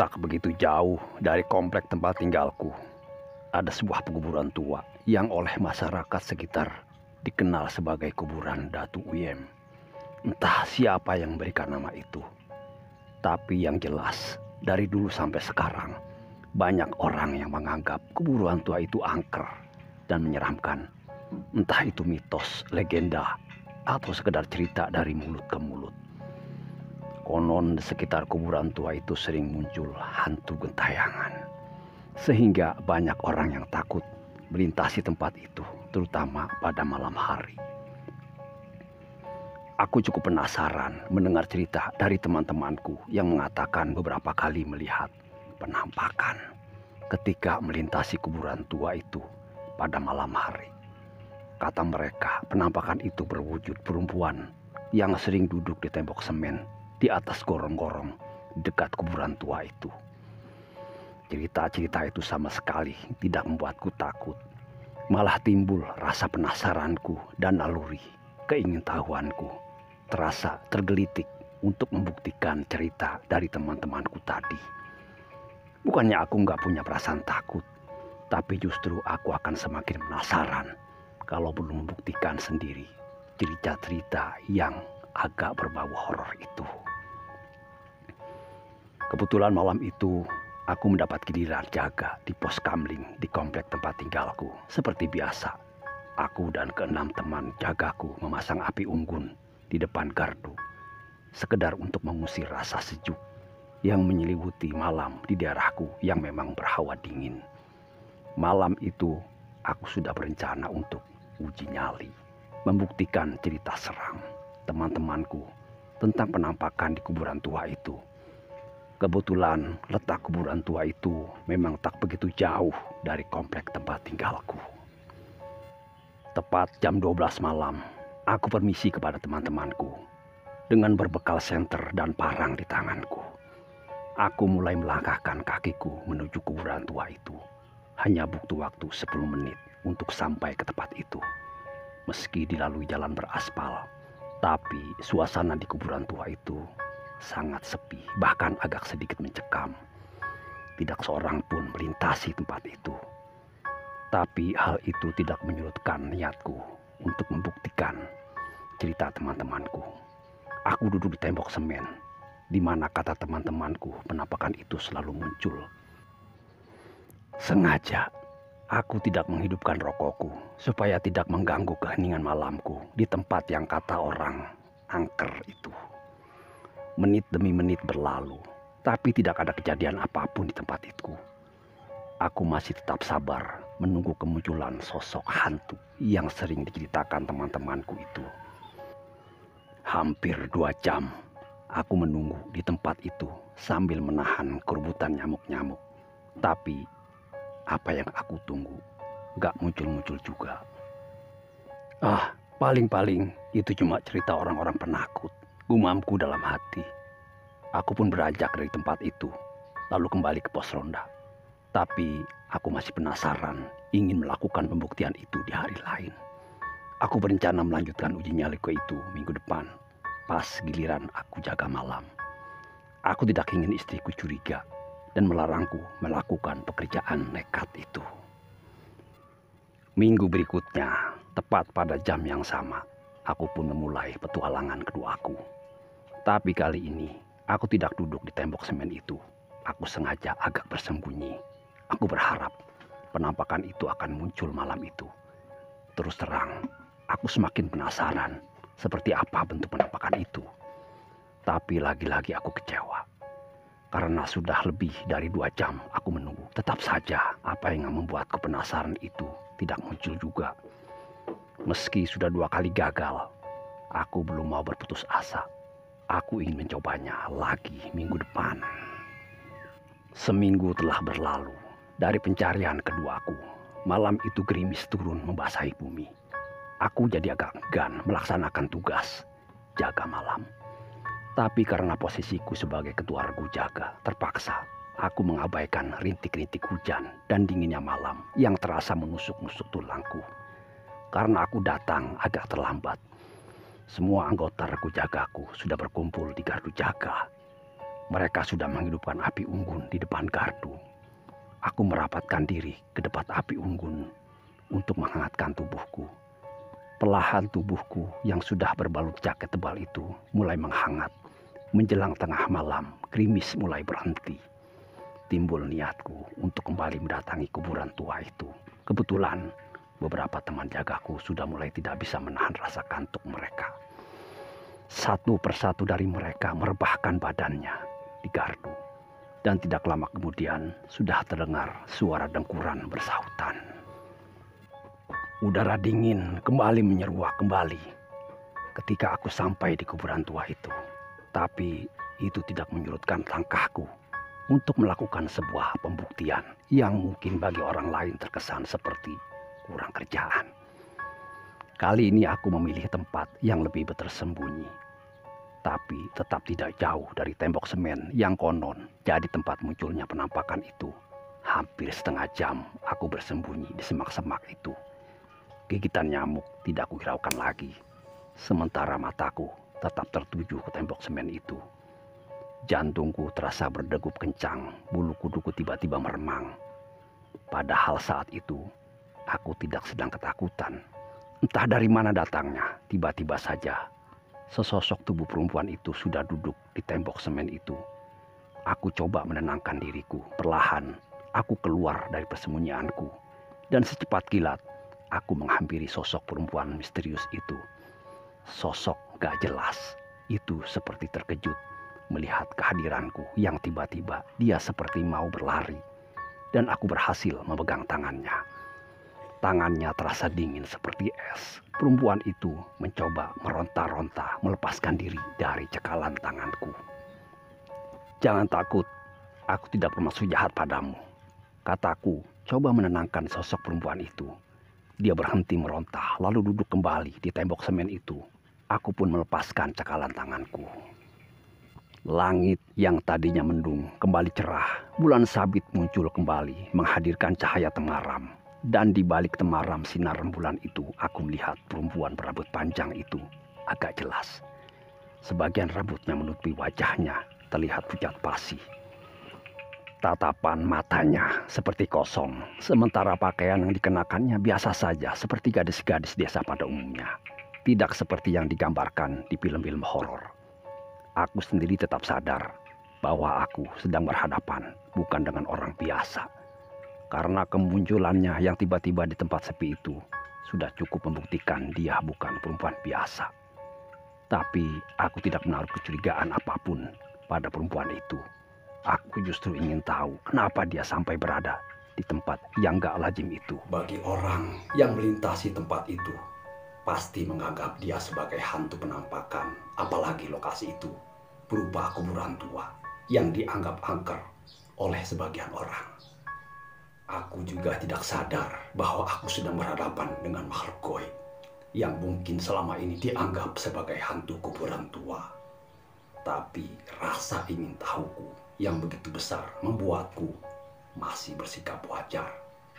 Tak begitu jauh dari komplek tempat tinggalku, ada sebuah pekuburan tua yang oleh masyarakat sekitar dikenal sebagai kuburan Datu Uyem. Entah siapa yang memberikan nama itu, tapi yang jelas dari dulu sampai sekarang banyak orang yang menganggap kuburan tua itu angker dan menyeramkan. Entah itu mitos, legenda, atau sekedar cerita dari mulut ke mulut. Konon di sekitar kuburan tua itu sering muncul hantu gentayangan, sehingga banyak orang yang takut melintasi tempat itu, terutama pada malam hari. Aku cukup penasaran mendengar cerita dari teman-temanku yang mengatakan beberapa kali melihat penampakan ketika melintasi kuburan tua itu pada malam hari. Kata mereka, penampakan itu berwujud perempuan yang sering duduk di tembok semen di atas gorong-gorong dekat kuburan tua itu. Cerita-cerita itu sama sekali tidak membuatku takut. Malah timbul rasa penasaranku dan naluri keingintahuanku terasa tergelitik untuk membuktikan cerita dari teman-temanku tadi. Bukannya aku nggak punya perasaan takut, tapi justru aku akan semakin penasaran kalau belum membuktikan sendiri cerita-cerita yang agak berbau horor itu. Kebetulan malam itu aku mendapat giliran jaga di pos kamling di komplek tempat tinggalku. Seperti biasa, aku dan keenam teman jagaku memasang api unggun di depan gardu, sekedar untuk mengusir rasa sejuk yang menyelimuti malam di daerahku yang memang berhawa dingin. Malam itu aku sudah berencana untuk uji nyali, membuktikan cerita seram teman-temanku tentang penampakan di kuburan tua itu. Kebetulan letak kuburan tua itu memang tak begitu jauh dari komplek tempat tinggalku. Tepat jam 12 malam, aku permisi kepada teman-temanku. Dengan berbekal senter dan parang di tanganku, aku mulai melangkahkan kakiku menuju kuburan tua itu. Hanya butuh waktu 10 menit untuk sampai ke tempat itu. Meski dilalui jalan beraspal, tapi suasana di kuburan tua itu sangat sepi, bahkan agak sedikit mencekam. Tidak seorang pun melintasi tempat itu. Tapi hal itu tidak menyurutkan niatku untuk membuktikan cerita teman-temanku. Aku duduk di tembok semen, di mana kata teman-temanku penampakan itu selalu muncul. Sengaja aku tidak menghidupkan rokokku supaya tidak mengganggu keheningan malamku di tempat yang kata orang angker itu. Menit demi menit berlalu, tapi tidak ada kejadian apapun di tempat itu. Aku masih tetap sabar menunggu kemunculan sosok hantu yang sering diceritakan teman-temanku itu. Hampir 2 jam aku menunggu di tempat itu sambil menahan kerubutan nyamuk-nyamuk. Tapi apa yang aku tunggu gak muncul-muncul juga. Paling-paling itu cuma cerita orang-orang penakut, gumamku dalam hati. Aku pun beranjak dari tempat itu, lalu kembali ke pos ronda. Tapi aku masih penasaran, ingin melakukan pembuktian itu di hari lain. Aku berencana melanjutkan uji nyaliku itu minggu depan, pas giliran aku jaga malam. Aku tidak ingin istriku curiga dan melarangku melakukan pekerjaan nekat itu. Minggu berikutnya, tepat pada jam yang sama, aku pun memulai petualangan keduaku. Tapi kali ini, aku tidak duduk di tembok semen itu. Aku sengaja agak bersembunyi. Aku berharap penampakan itu akan muncul malam itu. Terus terang, aku semakin penasaran seperti apa bentuk penampakan itu. Tapi lagi-lagi aku kecewa. Karena sudah lebih dari 2 jam aku menunggu. Tetap saja apa yang membuatku penasaran itu tidak muncul juga. Meski sudah 2 kali gagal, aku belum mau berputus asa. Aku ingin mencobanya lagi minggu depan. Seminggu telah berlalu dari pencarian keduaku. Malam itu gerimis turun membasahi bumi. Aku jadi agak enggan melaksanakan tugas jaga malam. Tapi karena posisiku sebagai ketua regu jaga, terpaksa aku mengabaikan rintik-rintik hujan dan dinginnya malam yang terasa menusuk-nusuk tulangku. Karena aku datang agak terlambat. Semua anggota regu jagaku sudah berkumpul di gardu jaga. Mereka sudah menghidupkan api unggun di depan gardu. Aku merapatkan diri ke depan api unggun untuk menghangatkan tubuhku. Perlahan tubuhku yang sudah berbalut jaket tebal itu mulai menghangat. Menjelang tengah malam, gerimis mulai berhenti. Timbul niatku untuk kembali mendatangi kuburan tua itu. Kebetulan beberapa teman jagaku sudah mulai tidak bisa menahan rasa kantuk mereka. Satu persatu dari mereka merebahkan badannya di gardu. Dan tidak lama kemudian sudah terdengar suara dengkuran bersahutan. Udara dingin kembali menyeruak kembali ketika aku sampai di kuburan tua itu. Tapi itu tidak menyurutkan langkahku untuk melakukan sebuah pembuktian yang mungkin bagi orang lain terkesan seperti kurang kerjaan. Kali ini aku memilih tempat yang lebih tersembunyi, tapi tetap tidak jauh dari tembok semen yang konon jadi tempat munculnya penampakan itu. Hampir setengah jam aku bersembunyi di semak-semak itu. Gigitan nyamuk tidak kuhiraukan lagi, sementara mataku tetap tertuju ke tembok semen itu. Jantungku terasa berdegup kencang, bulu kuduku tiba-tiba meremang. Padahal saat itu aku tidak sedang ketakutan. Entah dari mana datangnya, tiba-tiba saja sesosok tubuh perempuan itu sudah duduk di tembok semen itu. Aku coba menenangkan diriku. Perlahan aku keluar dari persembunyianku, dan secepat kilat aku menghampiri sosok perempuan misterius itu. Sosok gak jelas itu seperti terkejut melihat kehadiranku yang tiba-tiba dia seperti mau berlari, dan aku berhasil memegang tangannya. Tangannya terasa dingin seperti es. Perempuan itu mencoba meronta-ronta melepaskan diri dari cekalan tanganku. Jangan takut, aku tidak bermaksud jahat padamu, kataku coba menenangkan sosok perempuan itu. Dia berhenti meronta lalu duduk kembali di tembok semen itu. Aku pun melepaskan cekalan tanganku. Langit yang tadinya mendung kembali cerah. Bulan sabit muncul kembali menghadirkan cahaya temaram. Dan di balik temaram sinar rembulan itu aku melihat perempuan berambut panjang itu agak jelas. Sebagian rambutnya menutupi wajahnya, terlihat pucat pasi. Tatapan matanya seperti kosong, sementara pakaian yang dikenakannya biasa saja seperti gadis-gadis desa pada umumnya. Tidak seperti yang digambarkan di film-film horor. Aku sendiri tetap sadar bahwa aku sedang berhadapan bukan dengan orang biasa. Karena kemunculannya yang tiba-tiba di tempat sepi itu sudah cukup membuktikan dia bukan perempuan biasa. Tapi aku tidak menaruh kecurigaan apapun pada perempuan itu. Aku justru ingin tahu kenapa dia sampai berada di tempat yang gak lazim itu. Bagi orang yang melintasi tempat itu, pasti menganggap dia sebagai hantu penampakan. Apalagi lokasi itu berupa kuburan tua yang dianggap angker oleh sebagian orang. Aku juga tidak sadar bahwa aku sedang berhadapan dengan makhluk goib yang mungkin selama ini dianggap sebagai hantu kuburan tua. Tapi rasa ingin tahuku yang begitu besar membuatku masih bersikap wajar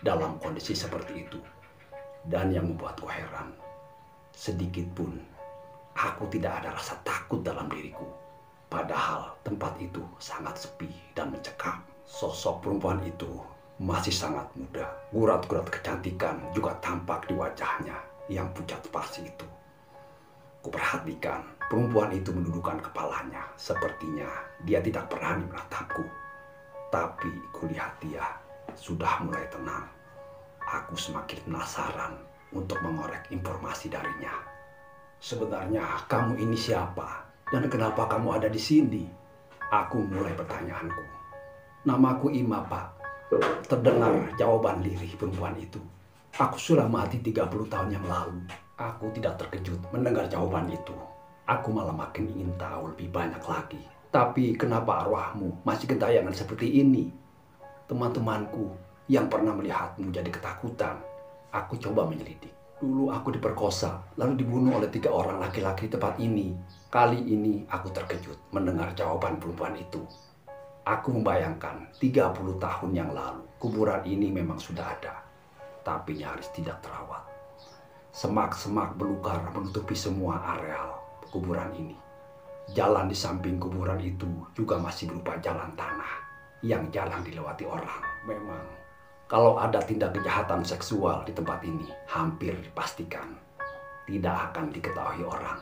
dalam kondisi seperti itu. Dan yang membuatku heran, sedikit pun aku tidak ada rasa takut dalam diriku. Padahal tempat itu sangat sepi dan mencekam. Sosok perempuan itu masih sangat muda. Gurat-gurat kecantikan juga tampak di wajahnya yang pucat pasi itu. Kuperhatikan perempuan itu menundukkan kepalanya. Sepertinya dia tidak berani menatapku. Tapi kulihat dia sudah mulai tenang. Aku semakin penasaran untuk mengorek informasi darinya. Sebenarnya kamu ini siapa? Dan kenapa kamu ada di sini? Aku mulai pertanyaanku. Namaku Ima, Pak. Terdengar jawaban lirih perempuan itu. Aku sudah mati 30 tahun yang lalu. Aku tidak terkejut mendengar jawaban itu. Aku malah makin ingin tahu lebih banyak lagi. Tapi kenapa arwahmu masih gentayangan seperti ini? Teman-temanku yang pernah melihatmu jadi ketakutan. Aku coba menyelidik. Dulu aku diperkosa, lalu dibunuh oleh 3 orang laki-laki di tempat ini. Kali ini aku terkejut mendengar jawaban perempuan itu. Aku membayangkan 30 tahun yang lalu, kuburan ini memang sudah ada. Tapi nyaris tidak terawat. Semak-semak belukar menutupi semua areal kuburan ini. Jalan di samping kuburan itu juga masih berupa jalan tanah yang jarang dilewati orang. Memang kalau ada tindak kejahatan seksual di tempat ini, hampir dipastikan tidak akan diketahui orang.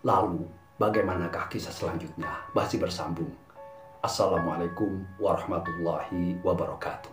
Lalu, bagaimanakah kisah selanjutnya? Masih bersambung. Assalamualaikum warahmatullahi wabarakatuh.